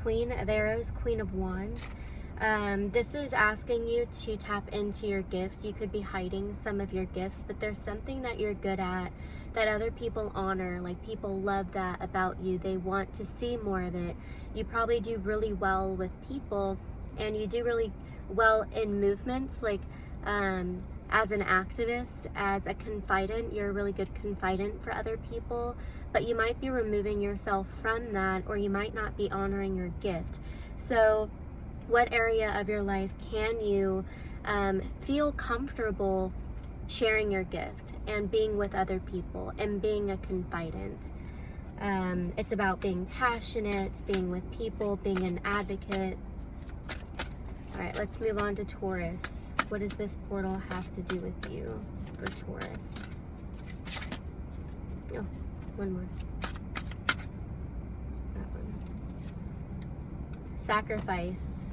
Queen of Arrows, Queen of Wands. This is asking you to tap into your gifts. You could be hiding some of your gifts, but there's something that you're good at that other people honor. Like, people love that about you. They want to see more of it. You probably do really well with people, and you do really well in movements, like as an activist, as a confidant. You're a really good confidant for other people, but you might be removing yourself from that, or you might not be honoring your gift. So what area of your life can you feel comfortable sharing your gift and being with other people and being a confidant? It's about being passionate, being with people, being an advocate. All right, let's move on to Taurus. What does this portal have to do with you for Taurus? Oh, one more. That one. Sacrifice.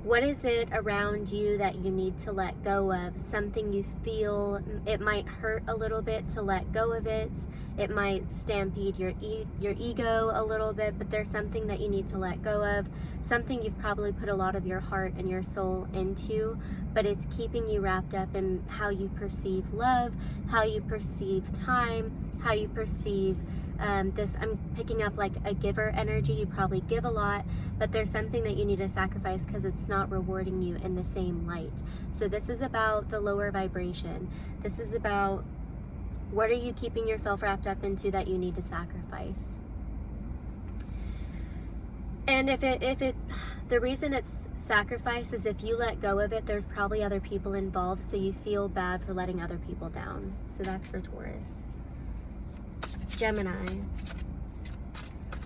What is it around you that you need to let go of? Something you feel it might hurt a little bit to let go of it. It might stampede your ego a little bit, but there's something that you need to let go of. Something you've probably put a lot of your heart and your soul into, but it's keeping you wrapped up in how you perceive love, how you perceive time, how you perceive this. I'm picking up like a giver energy. You probably give a lot, but there's something that you need to sacrifice because it's not rewarding you in the same light. So this is about the lower vibration. This is about, what are you keeping yourself wrapped up into that you need to sacrifice? And the reason it's sacrifice is if you let go of it, there's probably other people involved, so you feel bad for letting other people down. So that's for Taurus. Gemini.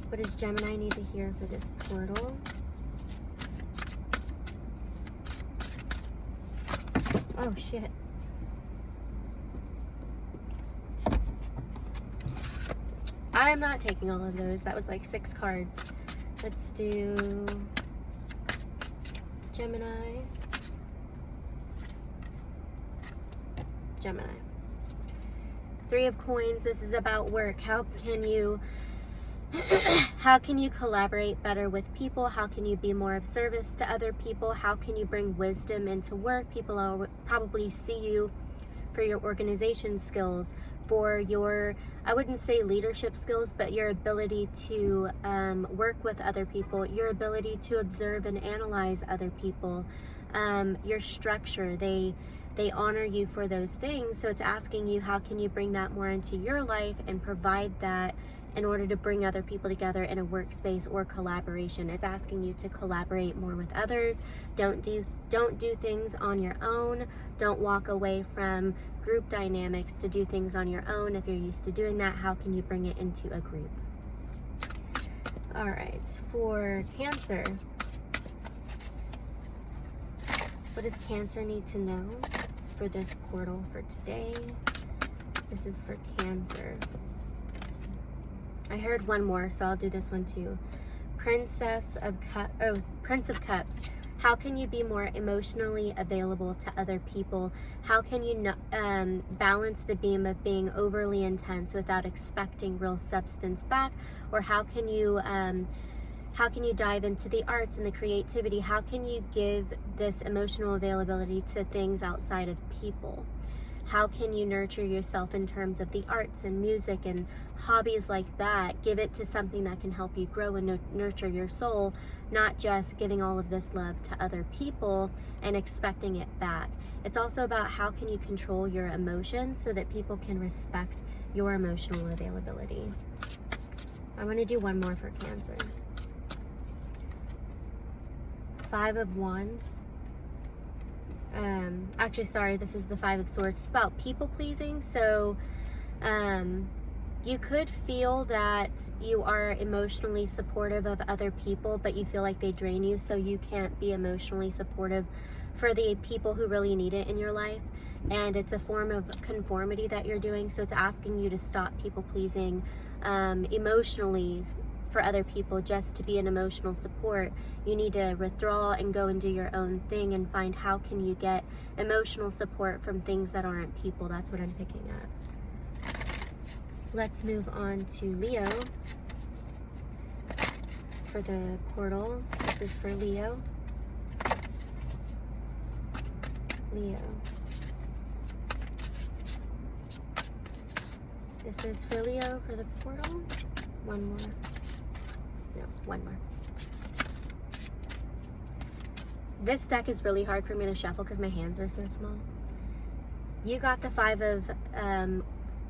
What does Gemini need to hear for this portal? Oh, shit. I'm not taking all of those. That was like 6 cards. Let's do Gemini. Gemini. 3 of Coins. This is about work. How can you collaborate better with people? How can you be more of service to other people? How can you bring wisdom into work? People will probably see you for your organization skills, for your, I wouldn't say leadership skills, but your ability to work with other people, your ability to observe and analyze other people, your structure. They honor you for those things. So it's asking you, how can you bring that more into your life and provide that in order to bring other people together in a workspace or collaboration. It's asking you to collaborate more with others. Don't do things on your own. Don't walk away from group dynamics to do things on your own. If you're used to doing that, how can you bring it into a group? All right, for Cancer. What does Cancer need to know for this portal for today? This is for Cancer. I heard one more, so I'll do this one too. Prince of Cups. How can you be more emotionally available to other people? How can you balance the beam of being overly intense without expecting real substance back? Or how can you dive into the arts and the creativity? How can you give this emotional availability to things outside of people? How can you nurture yourself in terms of the arts and music and hobbies like that? Give it to something that can help you grow and nurture your soul, not just giving all of this love to other people and expecting it back. It's also about how can you control your emotions so that people can respect your emotional availability. I'm going to do one more for Cancer. 5 of Wands. Actually, sorry, this is the 5 of Swords. It's about people pleasing. So you could feel that you are emotionally supportive of other people, but you feel like they drain you, so you can't be emotionally supportive for the people who really need it in your life. And it's a form of conformity that you're doing, so it's asking you to stop people pleasing emotionally for other people just to be an emotional support. You need to withdraw and go and do your own thing and find how can you get emotional support from things that aren't people. That's what I'm picking up. Let's move on to Leo. for the portal. This is for Leo. Leo. This is for Leo for the portal. One more. No, one more. This deck is really hard for me to shuffle because my hands are so small. You got the 5 of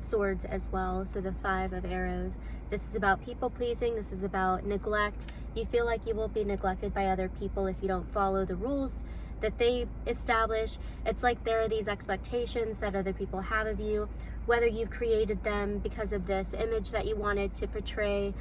Swords as well, so the 5 of Arrows. This is about people pleasing. This is about neglect. You feel like you will be neglected by other people if you don't follow the rules that they establish. It's like there are these expectations that other people have of you, whether you've created them because of this image that you wanted to portray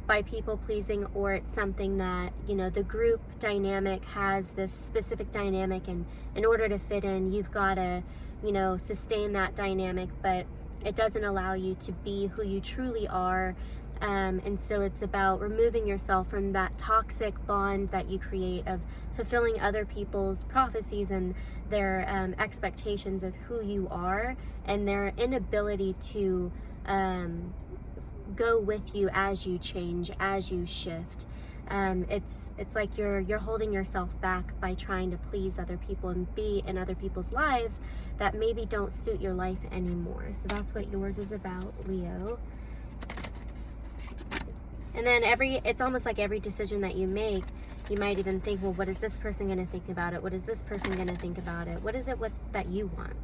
by people pleasing, or it's something that, you know, the group dynamic has this specific dynamic, and in order to fit in, you've got to, you know, sustain that dynamic, but it doesn't allow you to be who you truly are. And so it's about removing yourself from that toxic bond that you create of fulfilling other people's prophecies and their expectations of who you are, and their inability to go with you as you change, as you shift. It's like you're holding yourself back by trying to please other people and be in other people's lives that maybe don't suit your life anymore. So that's what yours is about, Leo. And then it's almost like every decision that you make, you might even think, well, what is this person going to think about it? What is this person going to think about it? What is it that you want?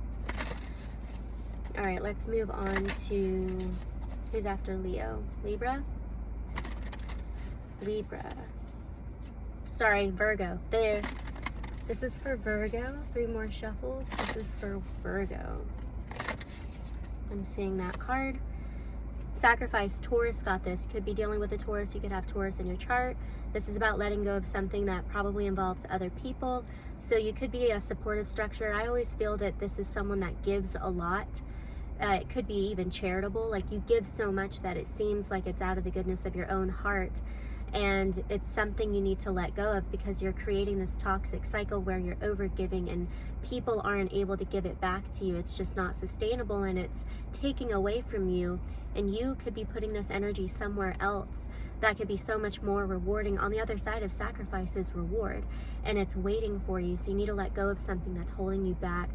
All right, let's move on to who's after Leo. Libra? Libra. Sorry, Virgo. There. This is for Virgo. 3 more shuffles. This is for Virgo. I'm seeing that card. Sacrifice. Taurus got this. You could be dealing with a Taurus. You could have Taurus in your chart. This is about letting go of something that probably involves other people. So you could be a supportive structure. I always feel that this is someone that gives a lot. It could be even charitable. Like, you give so much that it seems like it's out of the goodness of your own heart. And it's something you need to let go of, because you're creating this toxic cycle where you're overgiving and people aren't able to give it back to you. It's just not sustainable, and it's taking away from you, and you could be putting this energy somewhere else that could be so much more rewarding. On the other side of sacrifice is reward, and it's waiting for you. So you need to let go of something that's holding you back,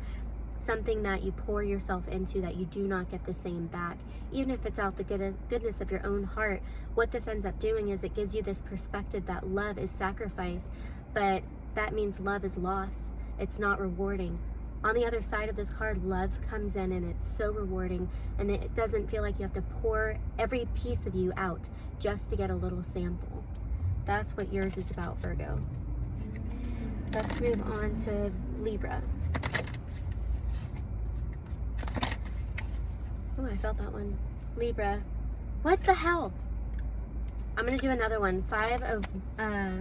something that you pour yourself into that you do not get the same back, even if it's out the goodness of your own heart. What this ends up doing is it gives you this perspective that love is sacrifice, but that means love is loss. It's not rewarding. On the other side of this card, love comes in, and it's so rewarding, and it doesn't feel like you have to pour every piece of you out just to get a little sample. That's what yours is about, Virgo. Let's move on to Libra. Oh, I felt that one. Libra. What the hell? I'm gonna do another one. 5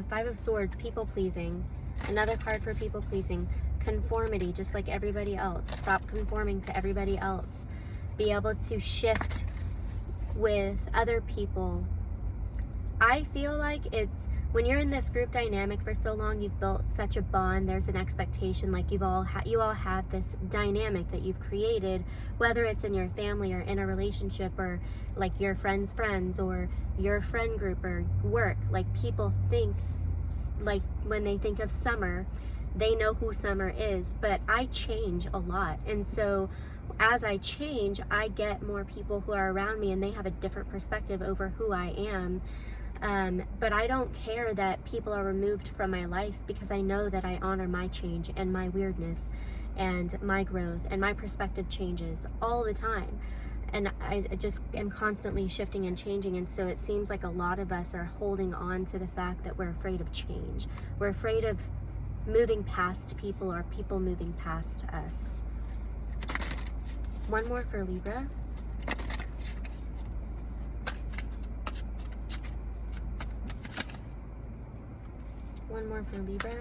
of Swords, people pleasing. Another card for people pleasing. Conformity, just like everybody else. Stop conforming to everybody else. Be able to shift with other people. I feel like it's, when you're in this group dynamic for so long, you've built such a bond. There's an expectation, like you all have this dynamic that you've created, whether it's in your family or in a relationship, or like your friends' friends, or your friend group, or work. Like, people think, like, when they think of summer, they know who Summer is, but I change a lot. And so as I change, I get more people who are around me, and they have a different perspective over who I am. But I don't care that people are removed from my life, because I know that I honor my change and my weirdness and my growth, and my perspective changes all the time. And I just am constantly shifting and changing. And so it seems like a lot of us are holding on to the fact that we're afraid of change. We're afraid of moving past people, or people moving past us. One more for Libra. One more for Libra.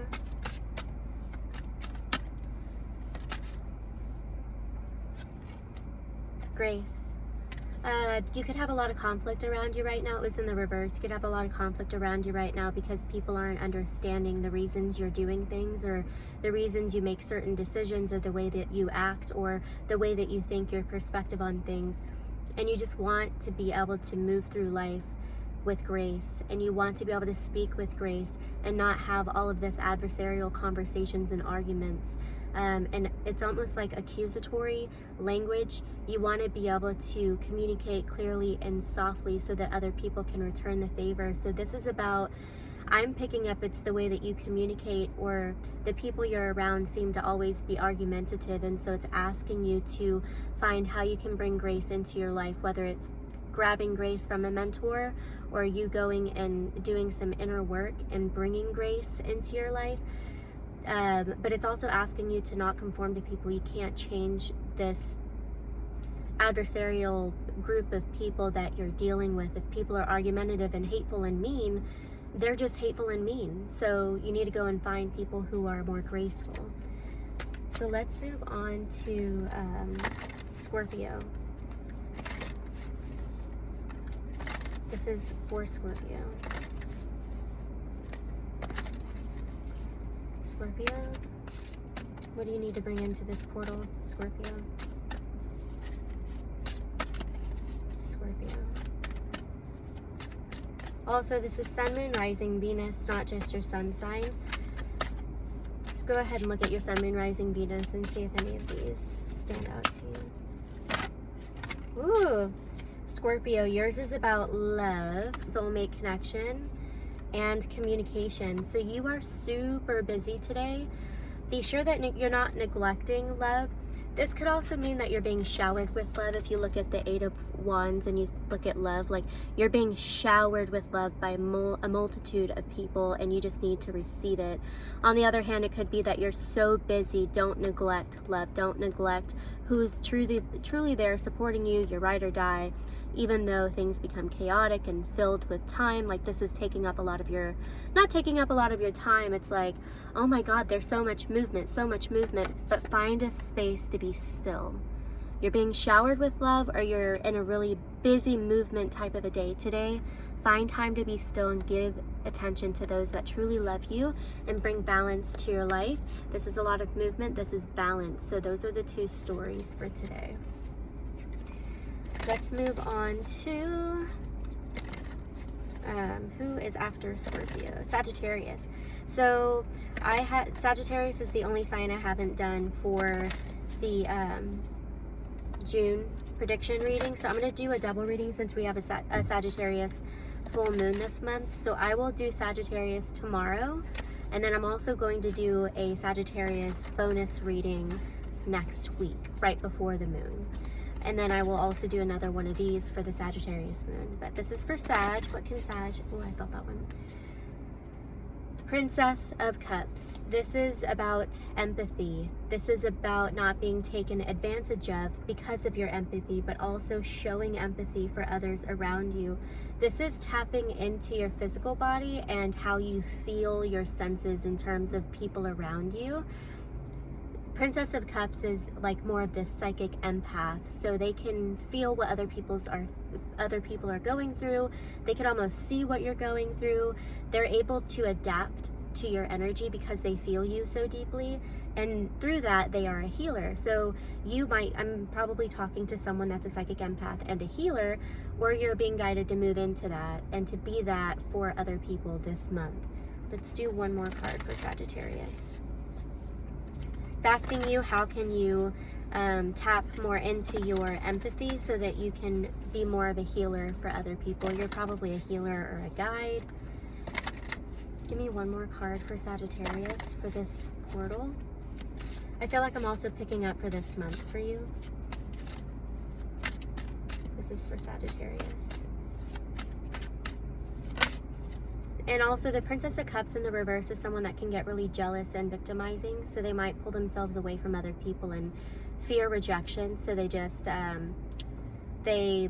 Grace. You could have a lot of conflict around you right now. It was in the reverse. You could have a lot of conflict around you right now because people aren't understanding the reasons you're doing things, or the reasons you make certain decisions, or the way that you act, or the way that you think, your perspective on things. And you just want to be able to move through life with grace, and you want to be able to speak with grace and not have all of this adversarial conversations and arguments. And it's almost like accusatory language. You want to be able to communicate clearly and softly so that other people can return the favor. So this is about, I'm picking up, it's the way that you communicate, or the people you're around seem to always be argumentative, and so it's asking you to find how you can bring grace into your life, whether it's grabbing grace from a mentor or you going and doing some inner work and bringing grace into your life. But it's also asking you to not conform to people. You can't change this adversarial group of people that you're dealing with. If people are argumentative and hateful and mean, they're just hateful and mean. So you need to go and find people who are more graceful. So let's move on to Scorpio. This is for Scorpio. Scorpio, what do you need to bring into this portal, Scorpio? Scorpio. Also, this is Sun, Moon, Rising, Venus, not just your sun sign. So go ahead and look at your Sun, Moon, Rising, Venus and see if any of these stand out to you. Ooh, Scorpio, yours is about love, soulmate connection, and communication. So you are super busy today. Be sure that you're not neglecting love. This could also mean that you're being showered with love. If you look at the 8 of Wands and you look at love, like you're being showered with love by a multitude of people, and you just need to receive it. On the other hand, it could be that you're so busy. Don't neglect love. Don't neglect who's truly there supporting you, your ride or die. Even though things become chaotic and filled with time, like this is taking up a lot of your, not taking up a lot of your time. It's like, oh my God, there's so much movement, but find a space to be still. You're being showered with love, or you're in a really busy movement type of a day today. Find time to be still and give attention to those that truly love you and bring balance to your life. This is a lot of movement. This is balance. So those are the 2 stories for today. Let's move on to who is after Scorpio? Sagittarius. So Sagittarius is the only sign I haven't done for the June prediction reading. So I'm going to do a double reading since we have a Sagittarius full moon this month. So I will do Sagittarius tomorrow, and then I'm also going to do a Sagittarius bonus reading next week, right before the moon. And then I will also do another one of these for the Sagittarius moon. But this is for Sag. What can Sag? Oh, I felt that one. Princess of Cups. This is about empathy. This is about not being taken advantage of because of your empathy, but also showing empathy for others around you. This is tapping into your physical body and how you feel your senses in terms of people around you. Princess of Cups is like more of this psychic empath, so they can feel what other people are going through. They can almost see what you're going through. They're able to adapt to your energy because they feel you so deeply, and through that they are a healer. So I'm probably talking to someone that's a psychic empath and a healer, or you're being guided to move into that and to be that for other people this month. Let's do one more card for Sagittarius. It's asking you, how can you tap more into your empathy so that you can be more of a healer for other people. You're probably a healer or a guide. Give me one more card for Sagittarius for this portal. I feel like I'm also picking up for this month for you. This is for Sagittarius. And also the Princess of Cups in the reverse is someone that can get really jealous and victimizing. So they might pull themselves away from other people and fear rejection. So they just, they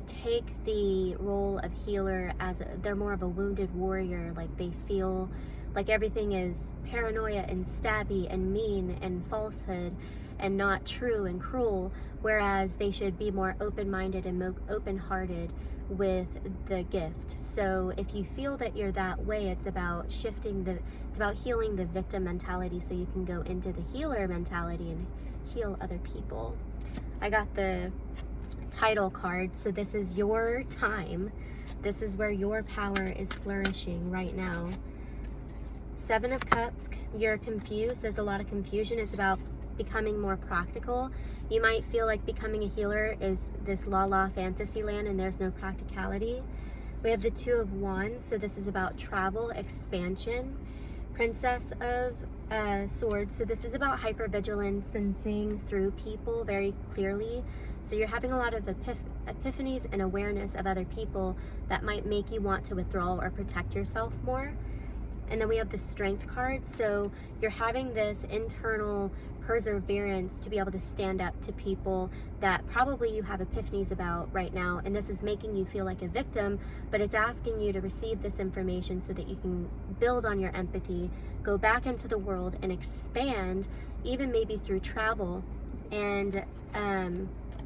take the role of healer as they're more of a wounded warrior. Like they feel like everything is paranoia and stabby and mean and falsehood and not true and cruel. Whereas they should be more open-minded and open-hearted with the gift. So if you feel that you're that way, it's about it's about healing the victim mentality so you can go into the healer mentality and heal other people. I got the title card, so this is your time This is where your power is flourishing right now. 7 of Cups, you're confused. There's a lot of confusion. It's about becoming more practical. You might feel like becoming a healer is this la fantasy land and there's no practicality. We have the 2 of Wands, so this is about travel, expansion. Princess of Swords, so this is about hypervigilance and seeing through people very clearly. So you're having a lot of epiphanies and awareness of other people that might make you want to withdraw or protect yourself more. And then we have the Strength card, so you're having this internal perseverance to be able to stand up to people that probably you have epiphanies about right now, and this is making you feel like a victim, but it's asking you to receive this information so that you can build on your empathy, go back into the world and expand, even maybe through travel, and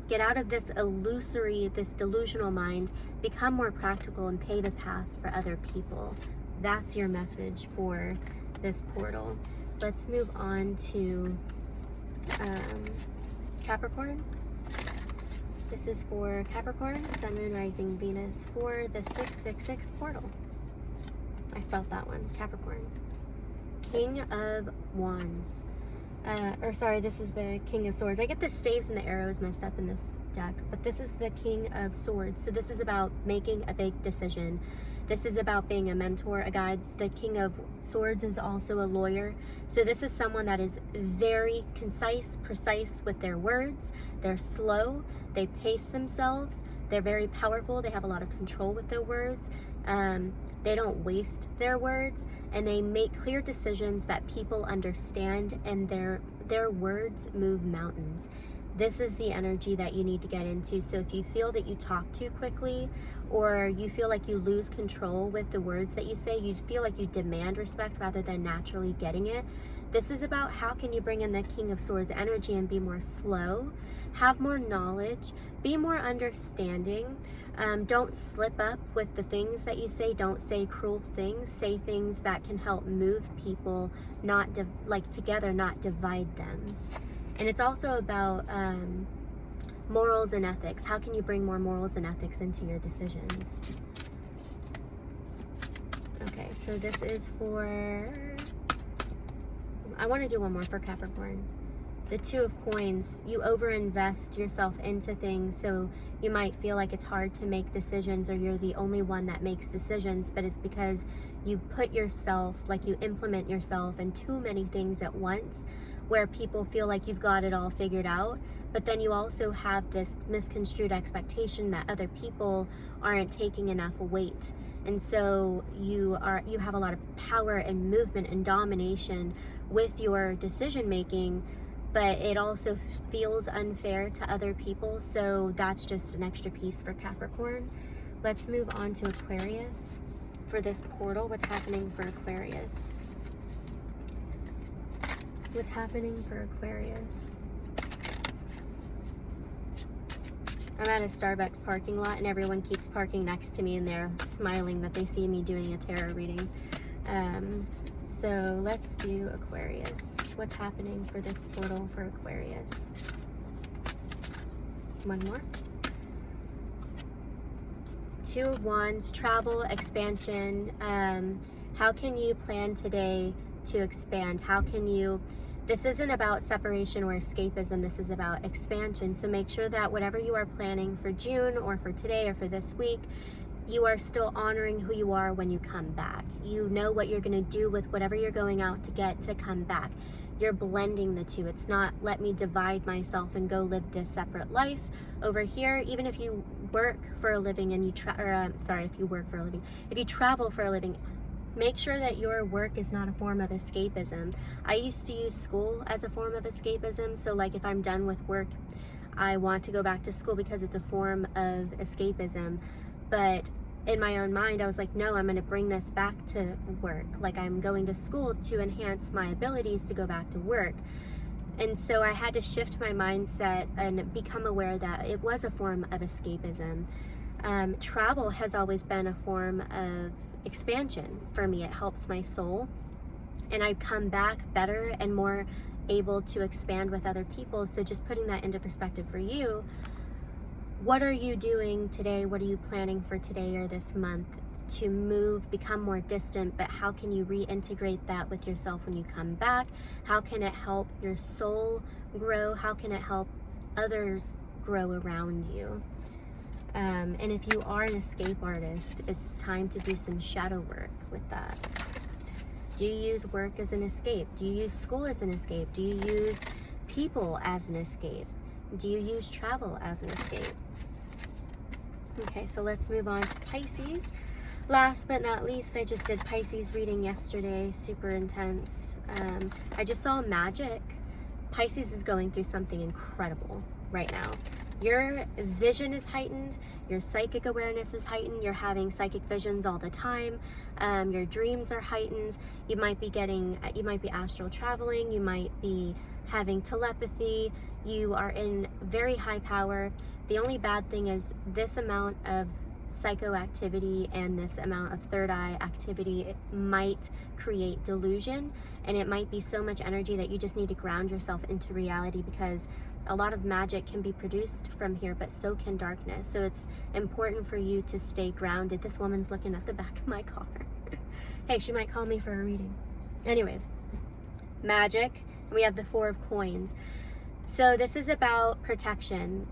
get out of this illusory, this delusional mind, become more practical and pave the path for other people. That's your message for this portal. Let's move on to Capricorn. This is for Capricorn, Sun, Moon, Rising, Venus, for the 666 portal. I felt that one. Capricorn. King of Wands. This is the King of Swords. I get the staves and the arrows messed up in this deck, but this is the King of Swords. So this is about making a big decision. This is about being a mentor, a guide. The King of Swords is also a lawyer. So this is someone that is very concise, precise with their words. They're slow. They pace themselves. They're very powerful. They have a lot of control with their words. They don't waste their words, and they make clear decisions that people understand, and their words move mountains. This is the energy that you need to get into. So if you feel that you talk too quickly, or you feel like you lose control with the words that you say, you feel like you demand respect rather than naturally getting it, this is about how can you bring in the King of Swords energy and be more slow, have more knowledge, be more understanding. Don't slip up with the things that you say. Don't say cruel things. Say things that can help move people, not together, not divide them. And it's also about morals and ethics. How can you bring more morals and ethics into your decisions? Okay, so this is for... I want to do one more for Capricorn. The 2 of Coins. You overinvest yourself into things, so you might feel like it's hard to make decisions, or you're the only one that makes decisions, but it's because you put yourself, you implement yourself in too many things at once, where people feel like you've got it all figured out, but then you also have this misconstrued expectation that other people aren't taking enough weight. And so you have a lot of power and movement and domination with your decision making, but it also feels unfair to other people. So that's just an extra piece for Capricorn. Let's move on to Aquarius. For this portal, what's happening for Aquarius? What's happening for Aquarius? I'm at a Starbucks parking lot and everyone keeps parking next to me and they're smiling that they see me doing a tarot reading. So let's do Aquarius. What's happening for this portal for Aquarius? One more. 2 of Wands, travel, expansion. How can you plan today to expand? How can you... This isn't about separation or escapism. This is about expansion. So make sure that whatever you are planning for June or for today or for this week, you are still honoring who you are when you come back. You know what you're going to do with whatever you're going out to get to come back. You're blending the two. It's not let me divide myself and go live this separate life over here. Even if you work for a living and if you work for a living, if you travel for a living, make sure that your work is not a form of escapism. I used to use school as a form of escapism. So if I'm done with work, I want to go back to school because it's a form of escapism. But in my own mind, I was like, no, I'm going to bring this back to work. I'm going to school to enhance my abilities to go back to work. And so I had to shift my mindset and become aware that it was a form of escapism. Travel has always been a form of expansion for me. It helps my soul, and I come back better and more able to expand with other people. So just putting that into perspective for you, what are you doing today? What are you planning for today or this month to move, become more distant, but how can you reintegrate that with yourself when you come back? How can it help your soul grow? How can it help others grow around you? And if you are an escape artist, it's time to do some shadow work with that. Do you use work as an escape? Do you use school as an escape? Do you use people as an escape? Do you use travel as an escape? Okay, so let's move on to Pisces. Last but not least, I just did Pisces reading yesterday, super intense. I just saw magic. Pisces is going through something incredible right now. Your vision is heightened, your psychic awareness is heightened, you're having psychic visions all the time, your dreams are heightened, you might be astral traveling, you might be having telepathy, you are in very high power. The only bad thing is this amount of psychoactivity and this amount of third eye activity, it might create delusion, and it might be so much energy that you just need to ground yourself into reality, because a lot of magic can be produced from here, but so can darkness. So it's important for you to stay grounded. This woman's looking at the back of my car. Hey, she might call me for a reading. Anyways, magic. We have the 4 of coins. So this is about protection.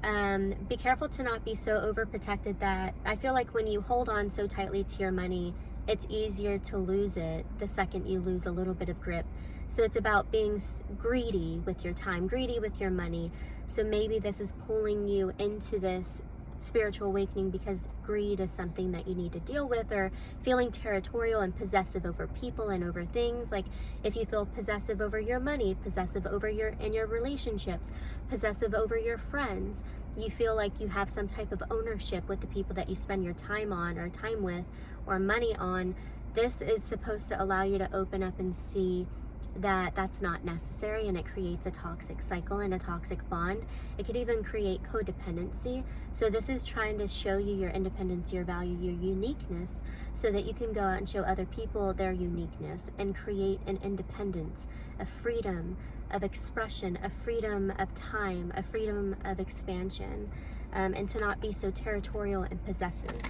Be careful to not be so overprotected that I feel like when you hold on so tightly to your money, it's easier to lose it the second you lose a little bit of grip. So it's about being greedy with your time, greedy with your money. So maybe this is pulling you into this spiritual awakening because greed is something that you need to deal with, or feeling territorial and possessive over people and over things. Like if you feel possessive over your money, possessive over your relationships, possessive over your friends, you feel like you have some type of ownership with the people that you spend your time on or time with or money on. This is supposed to allow you to open up and see that that's not necessary, and it creates a toxic cycle and a toxic bond. It could even create codependency. So this is trying to show you your independence, your value, your uniqueness, so that you can go out and show other people their uniqueness and create an independence, a freedom of expression, a freedom of time, a freedom of expansion, and to not be so territorial and possessive.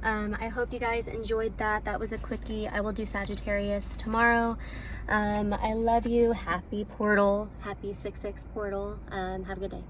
I hope you guys enjoyed that. That was a quickie. I will do Sagittarius tomorrow. I love you. Happy portal. Happy 6/6 portal. Have a good day.